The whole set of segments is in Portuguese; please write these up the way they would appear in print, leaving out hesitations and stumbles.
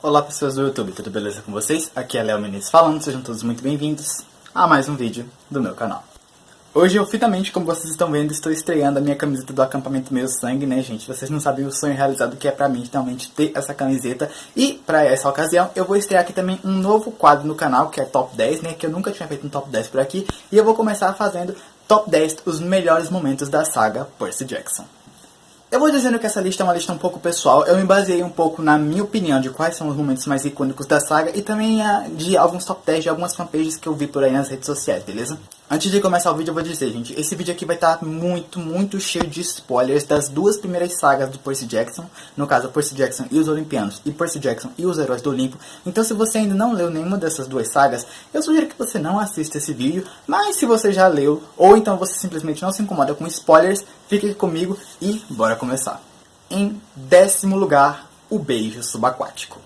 Olá pessoas do YouTube, tudo beleza com vocês? Aqui é Léo Menezes falando, sejam todos muito bem-vindos a mais um vídeo do meu canal. Hoje eu finalmente, como vocês estão vendo, estou estreando a minha camiseta do acampamento Meio Sangue, né gente? Vocês não sabem o sonho realizado que é pra mim finalmente ter essa camiseta. E pra essa ocasião eu vou estrear aqui também um novo quadro no canal, que é Top 10, né? Que eu nunca tinha feito um Top 10 por aqui. E eu vou começar fazendo Top 10 os melhores momentos da saga Percy Jackson. Eu vou dizendo que essa lista é uma lista um pouco pessoal, eu me baseei um pouco na minha opinião de quais são os momentos mais icônicos da saga e também de alguns top 10 de algumas fanpages que eu vi por aí nas redes sociais, beleza? Antes de começar o vídeo eu vou dizer, gente, esse vídeo aqui vai estar muito cheio de spoilers das duas primeiras sagas do Percy Jackson, no caso Percy Jackson e os Olimpianos e Percy Jackson e os Heróis do Olimpo. Então se você ainda não leu nenhuma dessas duas sagas, eu sugiro que você não assista esse vídeo, mas se você já leu, ou então você simplesmente não se incomoda com spoilers, fique aqui comigo e bora começar. Em 10º lugar, o beijo subaquático.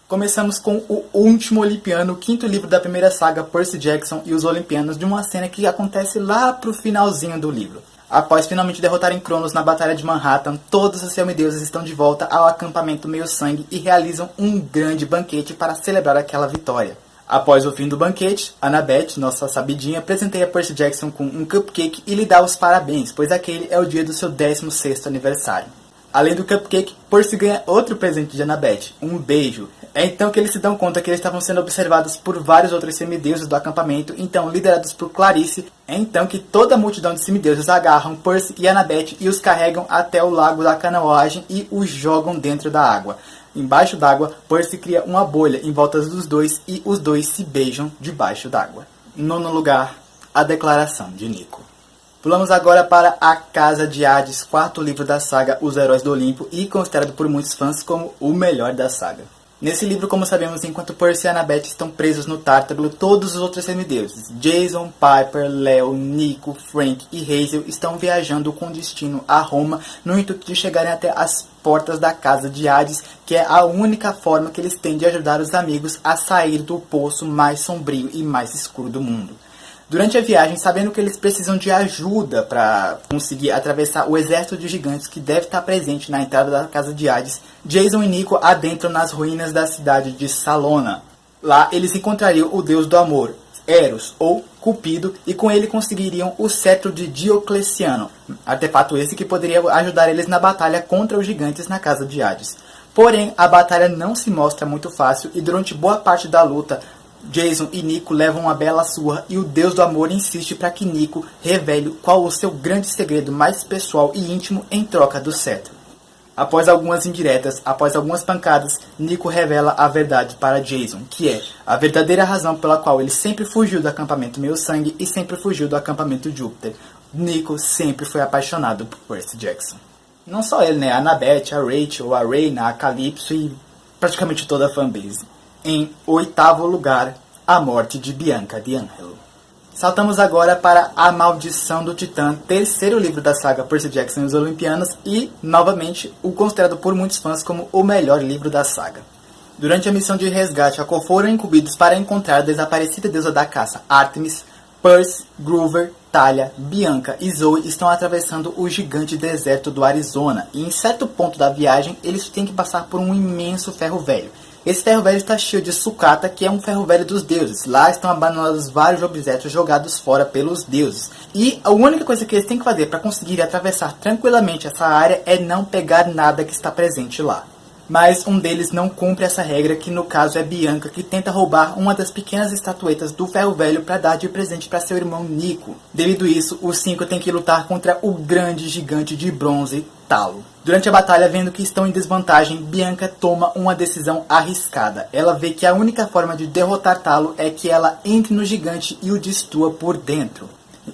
Começamos com o Último Olimpiano, o quinto livro da primeira saga Percy Jackson e os Olimpianos, de uma cena que acontece lá pro finalzinho do livro. Após finalmente derrotarem Cronos na Batalha de Manhattan, todos os semideuses estão de volta ao acampamento Meio Sangue e realizam um grande banquete para celebrar aquela vitória. Após o fim do banquete, Annabeth, nossa sabidinha, presenteia Percy Jackson com um cupcake e lhe dá os parabéns, pois aquele é o dia do seu 16º aniversário. Além do cupcake, Percy ganha outro presente de Annabeth, um beijo. É então que eles se dão conta que eles estavam sendo observados por vários outros semideuses do acampamento, então liderados por Clarice. É então que toda a multidão de semideuses agarram Percy e Annabeth e os carregam até o lago da canoagem e os jogam dentro da água. Embaixo d'água, Percy cria uma bolha em volta dos dois e os dois se beijam debaixo d'água. Em 9º lugar, a declaração de Nico. Pulamos agora para A Casa de Hades, quarto livro da saga Os Heróis do Olimpo e considerado por muitos fãs como o melhor da saga. Nesse livro, como sabemos, enquanto Percy e Annabeth estão presos no Tártaro, todos os outros semideuses, Jason, Piper, Leo, Nico, Frank e Hazel, estão viajando com destino a Roma no intuito de chegarem até as portas da Casa de Hades, que é a única forma que eles têm de ajudar os amigos a sair do poço mais sombrio e mais escuro do mundo. Durante a viagem, sabendo que eles precisam de ajuda para conseguir atravessar o exército de gigantes que deve estar presente na entrada da Casa de Hades, Jason e Nico adentram nas ruínas da cidade de Salona. Lá eles encontrariam o deus do amor, Eros, ou Cupido, e com ele conseguiriam o cetro de Diocleciano, artefato esse que poderia ajudar eles na batalha contra os gigantes na Casa de Hades. Porém, a batalha não se mostra muito fácil e durante boa parte da luta, Jason e Nico levam uma bela surra e o deus do amor insiste para que Nico revele qual o seu grande segredo mais pessoal e íntimo em troca do cetro. Após algumas indiretas, após algumas pancadas, Nico revela a verdade para Jason, que é a verdadeira razão pela qual ele sempre fugiu do acampamento Meio Sangue e sempre fugiu do acampamento Júpiter. Nico sempre foi apaixonado por Percy Jackson. Não só ele, né? A Annabeth, a Rachel, a Reyna, a Calypso e praticamente toda a fanbase. Em 8º lugar, a morte de Bianca D'Angelo. Saltamos agora para A Maldição do Titã, terceiro livro da saga Percy Jackson e os Olimpianos e, novamente, o considerado por muitos fãs como o melhor livro da saga. Durante a missão de resgate a qual foram incumbidos para encontrar a desaparecida deusa da caça, Artemis, Percy, Groover, Talia, Bianca e Zoe estão atravessando o gigante deserto do Arizona e em certo ponto da viagem eles têm que passar por um imenso ferro velho. Esse ferro velho está cheio de sucata, que é um ferro velho dos deuses. Lá estão abandonados vários objetos jogados fora pelos deuses. E a única coisa que eles têm que fazer para conseguir atravessar tranquilamente essa área é não pegar nada que está presente lá. Mas um deles não cumpre essa regra, que no caso é Bianca, que tenta roubar uma das pequenas estatuetas do ferro velho para dar de presente para seu irmão Nico. Devido a isso, os 5 têm que lutar contra o grande gigante de bronze, Talo. Durante a batalha, vendo que estão em desvantagem, Bianca toma uma decisão arriscada. Ela vê que a única forma de derrotar Talo é que ela entre no gigante e o destrua por dentro.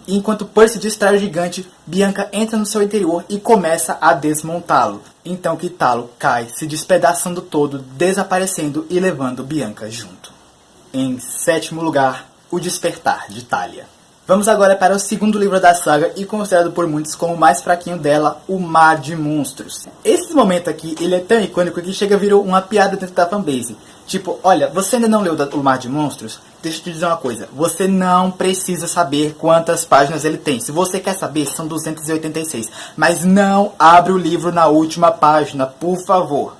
Enquanto Percy distrai o gigante, Bianca entra no seu interior e começa a desmontá-lo. Então que Talo cai, se despedaçando todo, desaparecendo e levando Bianca junto. Em 7º lugar, O Despertar de Talia. Vamos agora para o segundo livro da saga e considerado por muitos como o mais fraquinho dela, O Mar de Monstros. Esse momento aqui, ele é tão icônico que chega a virar uma piada dentro da fanbase. Tipo, olha, você ainda não leu O Mar de Monstros? Deixa eu te dizer uma coisa, você não precisa saber quantas páginas ele tem. Se você quer saber, são 286. Mas não abre o livro na última página, por favor.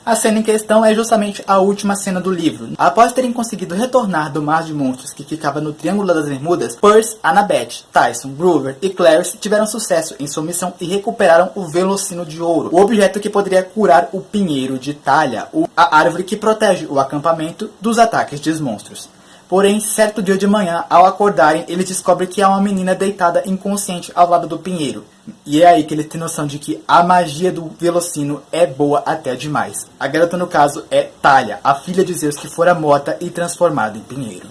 A cena em questão é justamente a última cena do livro. Após terem conseguido retornar do Mar de Monstros, que ficava no Triângulo das Bermudas, Percy, Annabeth, Tyson, Groover e Clarence tiveram sucesso em sua missão e recuperaram o Velocino de Ouro, o objeto que poderia curar o Pinheiro de Talha, a árvore que protege o acampamento dos ataques dos monstros. Porém, certo dia de manhã, ao acordarem, eles descobrem que há uma menina deitada inconsciente ao lado do pinheiro. E é aí que eles têm noção de que a magia do Velocino é boa até demais. A garota, no caso, é Talha, a filha de Zeus que fora morta e transformada em pinheiro.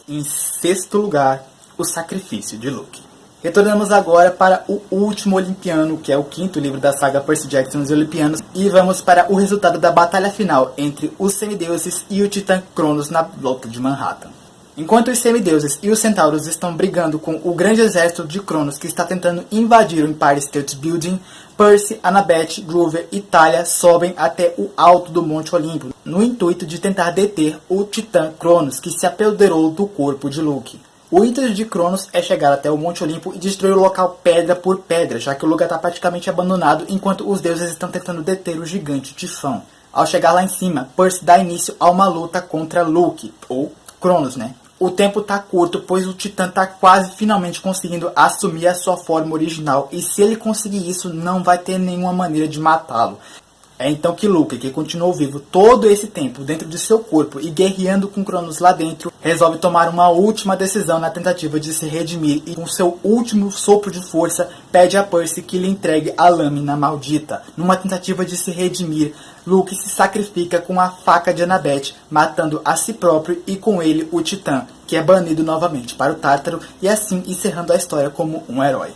Em sexto lugar, o sacrifício de Luke. Retornamos agora para o último Olimpiano, que é o quinto livro da saga Percy Jackson e os Olimpianos, e vamos para o resultado da batalha final entre os semideuses e o titã Cronos na luta de Manhattan. Enquanto os semideuses e os centauros estão brigando com o grande exército de Cronos que está tentando invadir o Empire State Building, Percy, Annabeth, Groover e Talha sobem até o alto do Monte Olimpo, no intuito de tentar deter o titã Cronos que se apoderou do corpo de Luke. O intuito de Cronos é chegar até o Monte Olimpo e destruir o local pedra por pedra, já que o lugar está praticamente abandonado enquanto os deuses estão tentando deter o gigante Tifão. Ao chegar lá em cima, Percy dá início a uma luta contra Luke, ou Cronos, né? O tempo tá curto, pois o Titã tá quase finalmente conseguindo assumir a sua forma original. E se ele conseguir isso, não vai ter nenhuma maneira de matá-lo. É então que Luke, que continuou vivo todo esse tempo dentro de seu corpo e guerreando com Cronos lá dentro, resolve tomar uma última decisão na tentativa de se redimir e com seu último sopro de força pede a Percy que lhe entregue a lâmina maldita. Numa tentativa de se redimir, Luke se sacrifica com a faca de Annabeth, matando a si próprio e com ele o Titã, que é banido novamente para o Tártaro e assim encerrando a história como um herói.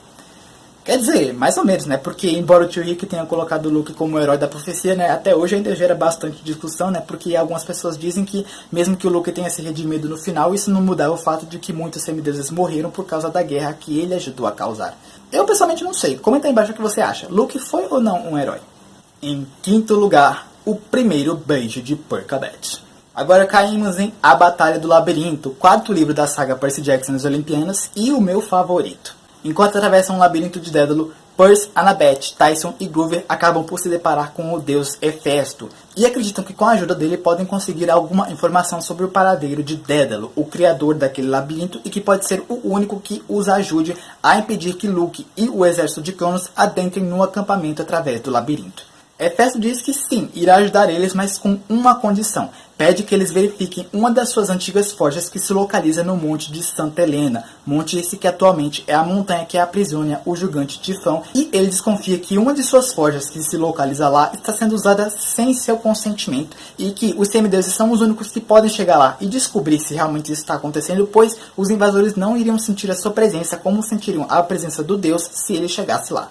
Quer dizer, mais ou menos, né? Porque embora o tio Rick tenha colocado o Luke como o herói da profecia, né? Até hoje ainda gera bastante discussão, né? Porque algumas pessoas dizem que mesmo que o Luke tenha se redimido no final, isso não muda o fato de que muitos semideuses morreram por causa da guerra que ele ajudou a causar. Eu pessoalmente não sei. Comenta aí embaixo o que você acha. Luke foi ou não um herói? Em quinto lugar, o primeiro beijo de Percabeth. Agora caímos em A Batalha do Labirinto, quarto livro da saga Percy Jackson e os Olimpianos e o meu favorito. Enquanto atravessam um labirinto de Dédalo, Percy, Annabeth, Tyson e Groover acabam por se deparar com o deus Hefesto e acreditam que com a ajuda dele podem conseguir alguma informação sobre o paradeiro de Dédalo, o criador daquele labirinto e que pode ser o único que os ajude a impedir que Luke e o exército de Cronos adentrem no acampamento através do labirinto. Hefesto diz que sim, irá ajudar eles, mas com uma condição. Pede que eles verifiquem uma das suas antigas forjas que se localiza no Monte de Santa Helena. Monte esse que atualmente é a montanha que aprisiona o gigante Tifão. E ele desconfia que uma de suas forjas que se localiza lá está sendo usada sem seu consentimento. E que os semideuses são os únicos que podem chegar lá e descobrir se realmente isso está acontecendo. Pois os invasores não iriam sentir a sua presença como sentiriam a presença do deus se ele chegasse lá.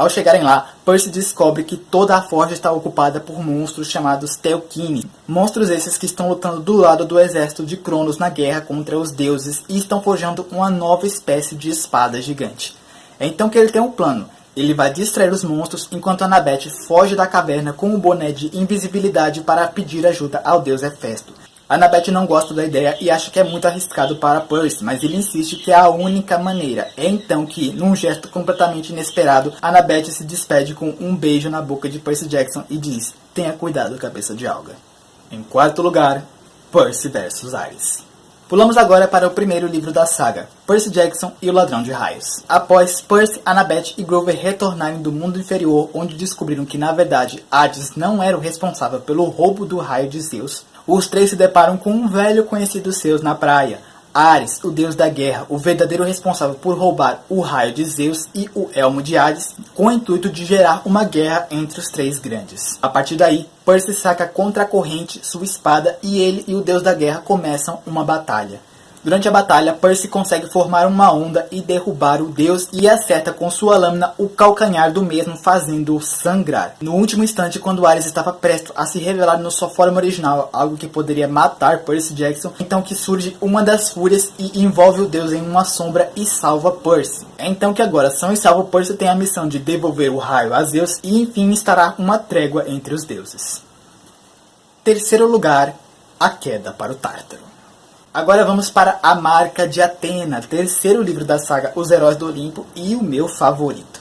Ao chegarem lá, Percy descobre que toda a forja está ocupada por monstros chamados Telkine. Monstros esses que estão lutando do lado do exército de Cronos na guerra contra os deuses e estão forjando uma nova espécie de espada gigante. É então que ele tem um plano. Ele vai distrair os monstros enquanto Annabeth foge da caverna com o boné de invisibilidade para pedir ajuda ao deus Hefesto. Annabeth não gosta da ideia e acha que é muito arriscado para Percy, mas ele insiste que é a única maneira. É então que, num gesto completamente inesperado, Annabeth se despede com um beijo na boca de Percy Jackson e diz: "Tenha cuidado, cabeça de alga." Em quarto lugar, Percy vs Ares. Pulamos agora para o primeiro livro da saga, Percy Jackson e o Ladrão de Raios. Após Percy, Annabeth e Groover retornarem do mundo inferior, onde descobriram que na verdade Hades não era o responsável pelo roubo do raio de Zeus, os três se deparam com um velho conhecido seus na praia, Ares, o deus da guerra, o verdadeiro responsável por roubar o raio de Zeus e o elmo de Hades, com o intuito de gerar uma guerra entre os três grandes. A partir daí, Percy saca contra a corrente sua espada e ele e o deus da guerra começam uma batalha. Durante a batalha, Percy consegue formar uma onda e derrubar o deus e acerta com sua lâmina o calcanhar do mesmo, fazendo-o sangrar. No último instante, quando Ares estava prestes a se revelar na sua forma original, algo que poderia matar Percy Jackson, então que surge uma das fúrias e envolve o deus em uma sombra e salva Percy. É então que agora, são e salvo, Percy tem a missão de devolver o raio a Zeus e enfim estará uma trégua entre os deuses. Terceiro lugar, a queda para o Tártaro. Agora vamos para A Marca de Atena, terceiro livro da saga Os Heróis do Olimpo e o meu favorito.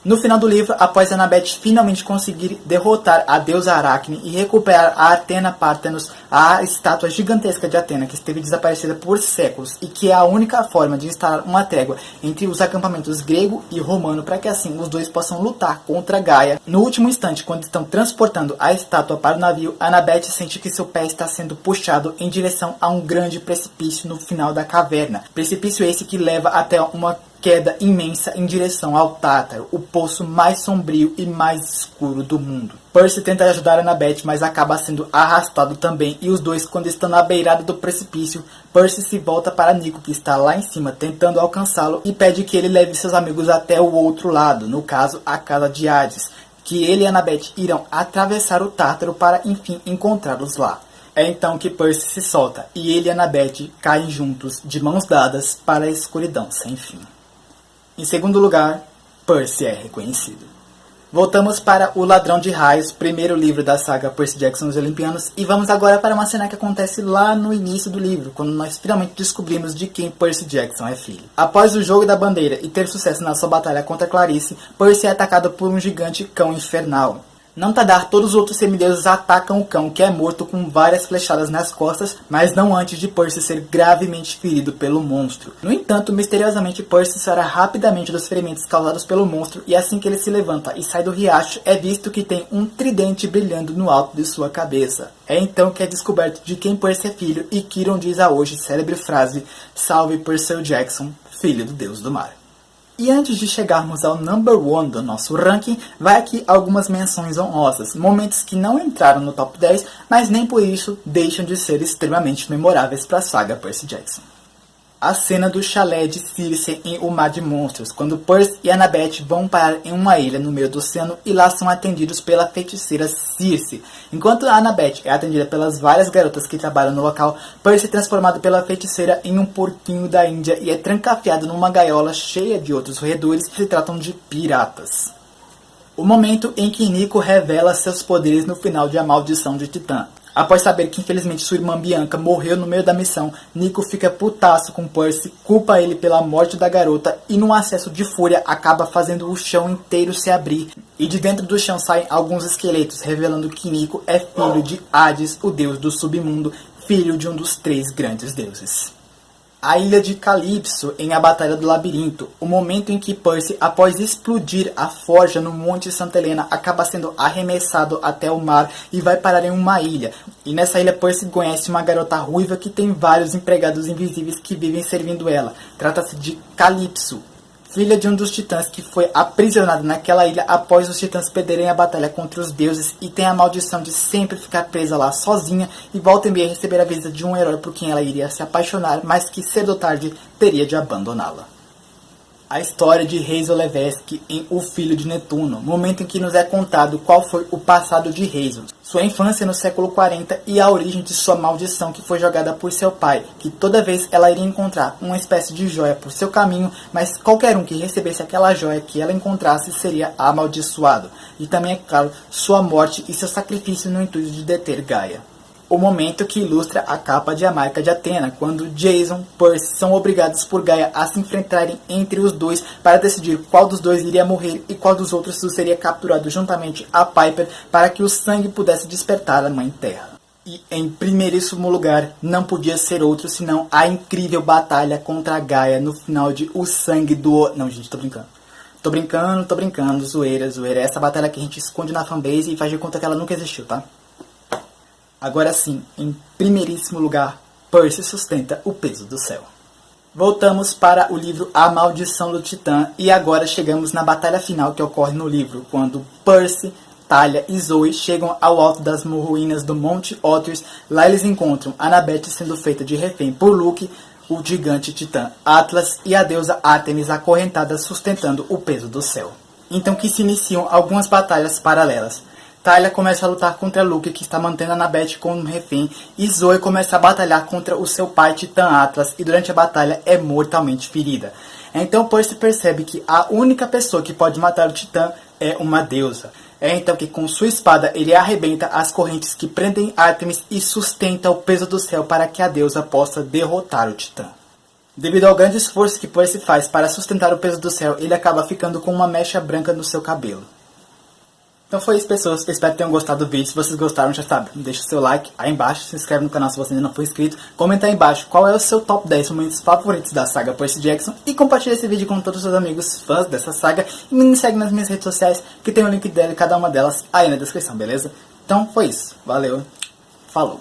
No final do livro, após Annabeth finalmente conseguir derrotar a deusa Aracne e recuperar a Athena Parthenos, a estátua gigantesca de Atena que esteve desaparecida por séculos e que é a única forma de instalar uma trégua entre os acampamentos grego e romano para que assim os dois possam lutar contra Gaia. No último instante, quando estão transportando a estátua para o navio, Annabeth sente que seu pé está sendo puxado em direção a um grande precipício no final da caverna. Precipício esse que leva até uma queda imensa em direção ao Tártaro, o poço mais sombrio e mais escuro do mundo. Percy tenta ajudar Annabeth, mas acaba sendo arrastado também, e os dois, quando estão na beirada do precipício, Percy se volta para Nico, que está lá em cima, tentando alcançá-lo, e pede que ele leve seus amigos até o outro lado, no caso, a casa de Hades, que ele e Annabeth irão atravessar o Tártaro para, enfim, encontrá-los lá. É então que Percy se solta, e ele e Annabeth caem juntos, de mãos dadas, para a escuridão sem fim. Em segundo lugar, Percy é reconhecido. Voltamos para O Ladrão de Raios, primeiro livro da saga Percy Jackson e os Olimpianos, e vamos agora para uma cena que acontece lá no início do livro, quando nós finalmente descobrimos de quem Percy Jackson é filho. Após o jogo da bandeira e ter sucesso na sua batalha contra Clarice, Percy é atacado por um gigante cão infernal. Não tardar, todos os outros semideuses atacam o cão, que é morto com várias flechadas nas costas, mas não antes de Percy ser gravemente ferido pelo monstro. No entanto, misteriosamente, Percy sara rapidamente dos ferimentos causados pelo monstro, e assim que ele se levanta e sai do riacho, é visto que tem um tridente brilhando no alto de sua cabeça. É então que é descoberto de quem Percy é filho, e Quirrell diz a hoje célebre frase: "Salve Percy Jackson, filho do Deus do Mar". E antes de chegarmos ao number 1 do nosso ranking, vai aqui algumas menções honrosas, momentos que não entraram no top 10, mas nem por isso deixam de ser extremamente memoráveis para a saga Percy Jackson. A cena do chalé de Circe em O Mar de Monstros, quando Percy e Annabeth vão parar em uma ilha no meio do oceano e lá são atendidos pela feiticeira Circe. Enquanto a Annabeth é atendida pelas várias garotas que trabalham no local, Percy é transformado pela feiticeira em um porquinho da Índia e é trancafiado numa gaiola cheia de outros roedores que se tratam de piratas. O momento em que Nico revela seus poderes no final de A Maldição de Titã. Após saber que infelizmente sua irmã Bianca morreu no meio da missão, Nico fica putaço com Percy, culpa ele pela morte da garota e num acesso de fúria acaba fazendo o chão inteiro se abrir. E de dentro do chão saem alguns esqueletos, revelando que Nico é filho de Hades, o deus do submundo, filho de um dos 3 grandes deuses. A ilha de Calypso em A Batalha do Labirinto, o momento em que Percy, após explodir a forja no Monte Santa Helena, acaba sendo arremessado até o mar e vai parar em uma ilha. E nessa ilha Percy conhece uma garota ruiva que tem vários empregados invisíveis que vivem servindo ela. Trata-se de Calypso, filha de um dos titãs que foi aprisionado naquela ilha após os titãs perderem a batalha contra os deuses e tem a maldição de sempre ficar presa lá sozinha e volta e meia receber a visita de um herói por quem ela iria se apaixonar, mas que cedo ou tarde teria de abandoná-la. A história de Hazel Levesque em O Filho de Netuno, momento em que nos é contado qual foi o passado de Hazel, sua infância no século 40 e a origem de sua maldição que foi jogada por seu pai, que toda vez ela iria encontrar uma espécie de joia por seu caminho, mas qualquer um que recebesse aquela joia que ela encontrasse seria amaldiçoado, e também, é claro, sua morte e seu sacrifício no intuito de deter Gaia. O momento que ilustra a capa de A Marca de Atena, quando Jason e Percy são obrigados por Gaia a se enfrentarem entre os dois para decidir qual dos dois iria morrer e qual dos outros seria capturado juntamente a Piper para que o sangue pudesse despertar a Mãe Terra. E em primeiríssimo lugar, não podia ser outro senão a incrível batalha contra a Gaia no final de O Sangue do... Não, gente, tô brincando. Tô brincando, zoeira. É essa batalha que a gente esconde na fanbase e faz de conta que ela nunca existiu, tá? Agora sim, em primeiríssimo lugar, Percy sustenta o peso do céu. Voltamos para o livro A Maldição do Titã e agora chegamos na batalha final que ocorre no livro, quando Percy, Thalia e Zoe chegam ao alto das ruínas do Monte Others. Lá eles encontram Annabeth sendo feita de refém por Luke, o gigante titã Atlas e a deusa Ártemis acorrentada sustentando o peso do céu. Então que se iniciam algumas batalhas paralelas. Thalia começa a lutar contra Luke, que está mantendo Annabeth como refém, e Zoe começa a batalhar contra o seu pai Titã Atlas, e durante a batalha é mortalmente ferida. Então Percy percebe que a única pessoa que pode matar o Titã é uma deusa. É então que com sua espada ele arrebenta as correntes que prendem Ártemis e sustenta o peso do céu para que a deusa possa derrotar o Titã. Devido ao grande esforço que Percy faz para sustentar o peso do céu, ele acaba ficando com uma mecha branca no seu cabelo. Então foi isso, pessoas. Espero que tenham gostado do vídeo. Se vocês gostaram, já sabe, deixa o seu like aí embaixo, se inscreve no canal se você ainda não for inscrito, comenta aí embaixo qual é o seu top 10 momentos favoritos da saga Percy Jackson e compartilha esse vídeo com todos os seus amigos fãs dessa saga e me segue nas minhas redes sociais, que tem o link dela e cada uma delas aí na descrição, beleza? Então foi isso. Valeu. Falou.